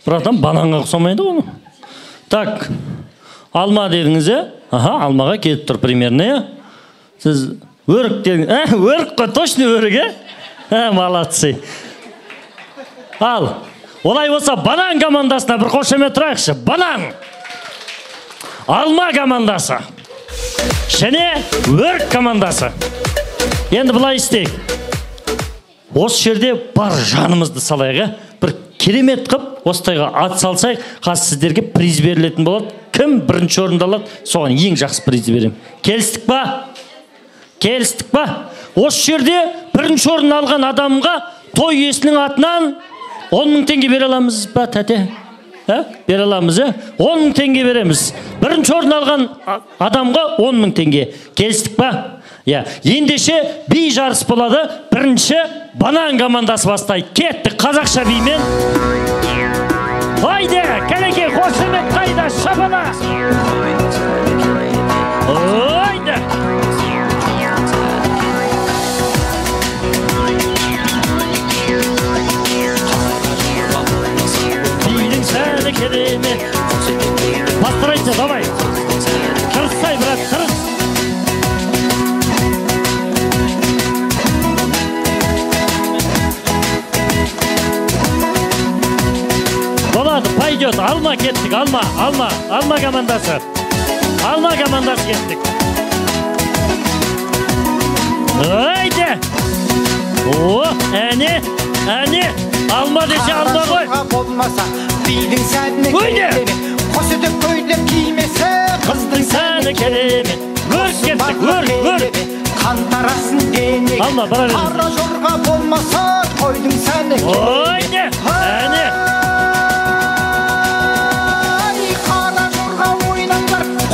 Братан, бананға ұқсамайды ғой. Так, алма дедіңіз, Аха, алмаға келіп тұр примерно, Сіз өрік дедіңіз, өрік қой, точно өрік, Молодцы. Ал, олай болса, банан командасына бір қошемет тұрайықшы. Банан! Алма командасы. Және өрік командасы. Енді бұлай істейік. Осы жерде бар жанымызды салайық, бір керемет қып, осытайға ат салсайық, қазір сіздерге приз берілетін болады. Кім бірінші орынды алады, соған ең жақсы приз берем. Келістік па? Келістік па? Осы жерде бірінші орын алған адамға той иесінің атынан 10.000 теңге бере аламыз ба, тәте? Бере аламыз, 10.000 теңге береміз. Бірінші орын алған адамға 10.000 теңге. Келістік па? Ендеше би жарыс болады. Бірінші банан командасы бастайды. Кеттік қазақша бимен. Haydi, кәлеке, қошемет қайда, шабана. Haydi. Бидің сәні кереме. Постарайся, давай. Тырыссай, брат, тырыс. Болады, пойдет. Алма кеттік, алма командасы. Алма командасы кеттік. Haydi. Әне. Алма десе алма ғой. Бидің сәні кереме. Қос өтіп көйлеп кимесі. Қыздың сәні кереме. Өрк кеттік, өрк. Қантарасын денег. Алма, бара беріңіз. Қара жорға болмаса, тойдың сәні Haydi. кереме. Әне.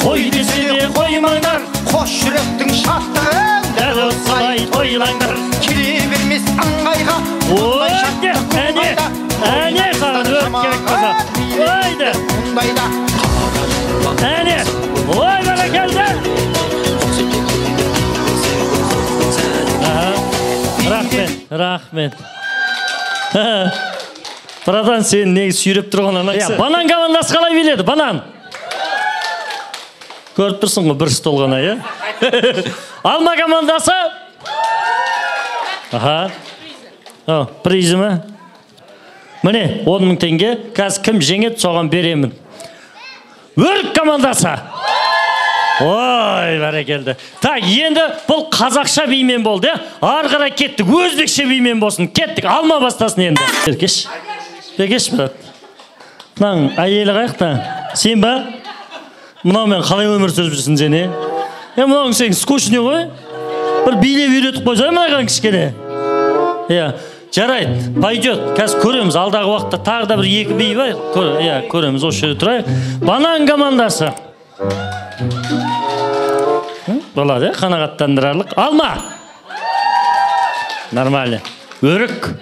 Қой десе де қоймаңдар. Қош жүректің шаттығын дәл осылай тойлаңдар. Келе бермес аңғайға. Әне қаған өрт керек болса. Ойды. Әне. Ой, бәрі келді. Рахмет. Братан, сен неге сүйреп тұрған анақсы? Банан командасы қалай биледі? Банан. Көріп тұрсың ғой, бір стол ғана, Алма командасы. Призі ме? Міне, 10.000 теңге. Қазір кім жеңеді, соған беремін. Өрік командасы. Ой, бәрекелді. Так, енді бұл қазақша бимен болды, Ары қарай кеттік, өзбекше бимен болсын. Кеттік, алма бастасын енді. Беркеш, брат. Мынаң, әйелі қайықта? Сен ба? Мынау мен қалай өмір сүріп жүрсің сен, Мынауың сен скучный ғой? Бір билеп үйретіп қойсай мынаған кішкене. Жарайды, пойдет. Қазір көреміз, алдағы уақытта тағы да бір екі бей бар. Көреміз, осы жерде тұрайық. Банан командасы. Болады, қанағаттандырарлық. Алма. Нормально. Өрік.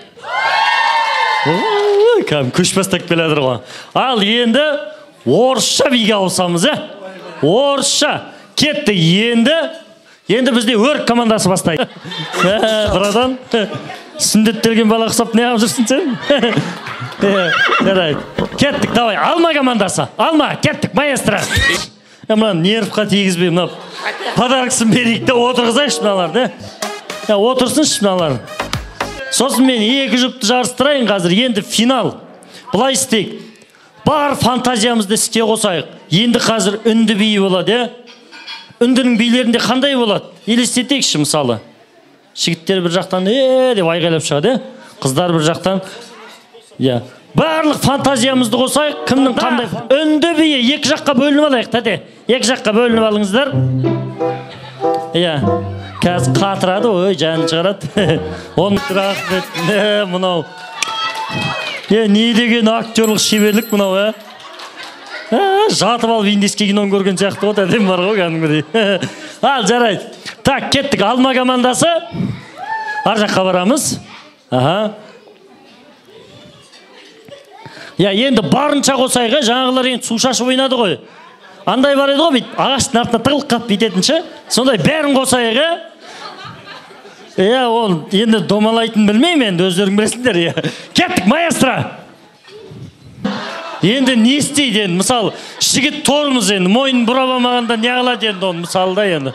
Күш бастап келедір ғой. Ал енді орысша биге ауысамыз, Орысша. Кетті енді бізде өрік командасы бастайды. Брадан, сүндеттелген бала қысап не алып жүрсің сен? Кеттік, давай, алма командасы. Алма, кеттік, маэстро. Мұнан нервқа тегізбей, подарксын берейік те отырғызайшы мыналарды. Отырсыншы мыналар. Сосын мен екі жұпты жарыстырайын қазір. Енді финал. Бұлай істейік. Бар фантазиямызды іске қосайық. Енді қазір үнді бейі болады, Үндінің билерінде қандай болады? Елестетейікші мысалы. Жігіттер бір жақтан деп айғайлап шығады, Қыздар бір жақтан. Барлық фантазиямызды қосайық, кімнің қандай? Үнді бейі екі жаққа бөлініп алайық, тәте. Екі жаққа бөлініп алыңыздар. Қазір қатырады, ой, жанын шығарады. Оны рахмет, мұнау. Не деген актерлық шеберлік мұнау, Жатып алып индеске киноны көрген сияқты ғой, әдем бар ғой кәдімгідей. Ал, жарайды. Так, кеттік, алма командасы. Ар жаққа барамыз. Енді барынша қосайық, жаңағылар енді су шашып ойнады ғой. Андай бар еді ғой, бейт, ағаштың артына тығылып қап бейтетінші. Сондай бәрін қосайық, ол енді домалайтын білмеймін енді, өздерің білесіңдер. Кеттік, маэстро. Енді не істейді енді? Мысалы, жігіт тормыз енді, мойын бұра алмағанда не қылады енді оны мысалы да енді.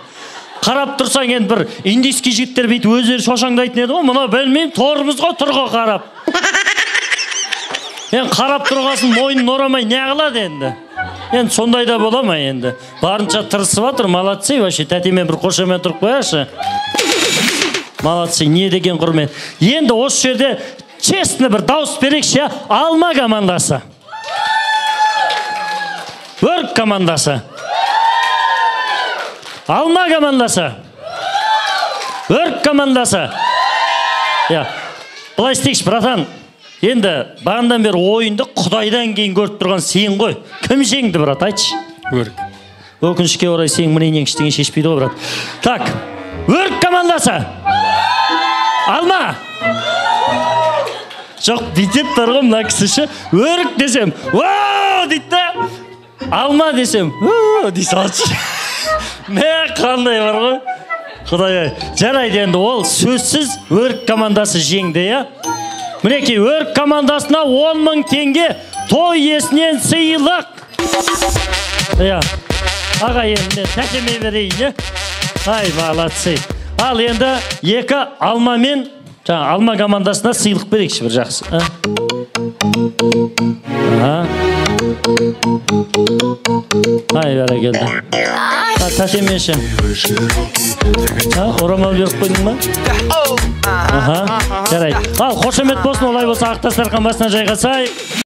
Қарап тұрсаң енді бір индийский жігіттер бүйтіп өздері шошаңдайтын еді ғой, мына білмеймін, тормыз ғой тұрға қарап. Енді қарап тұрғасын мойнын орамай не қылады енді? Енді сондай да бола ма енді? Барынша тырысып жатыр, молодцы, вообще тәтемен бір қошамен тұрып қояшы. Молодцы, не деген құрмет. Енді осы жерде честно бір дауыс берекші, алма командасы. Өрік командасы. Алма командасы. Өрік командасы. Былай істейікші, братан. Енді бағандан бері ойынды Құдайдан кейін көріп тұрған сен ғой. Кім жеңді, брат, айтшы? Өрік. Өкінішке орай сен мнениең ештеңе шешпейді ғой, брат. Так, өрік командасы. Алма. Жоқ, бүйтіп тұр ғой мына кісі. Өрік десем, «Ооо!» дейді да. Алма десем, «Ооо!» дей салшы. Мә қандай бар ғой. Құдай, жарайды енді ол сөзсіз өрік командасы жеңді, я? Мінекей, өрік командасына 10 000 теңге той иесінен сыйлық. Аға енді тәкеме берейін, ай, молодцы. Ал енді екі алмамен, алма командасына сыйлық берекші бір жақсы. Ай, бәрі келді. Тәтемеші. Орамал беріп қойдың ба? Жарайды. Ал, қошемет болсын, олай болса ақтастарқан басына жайғасай.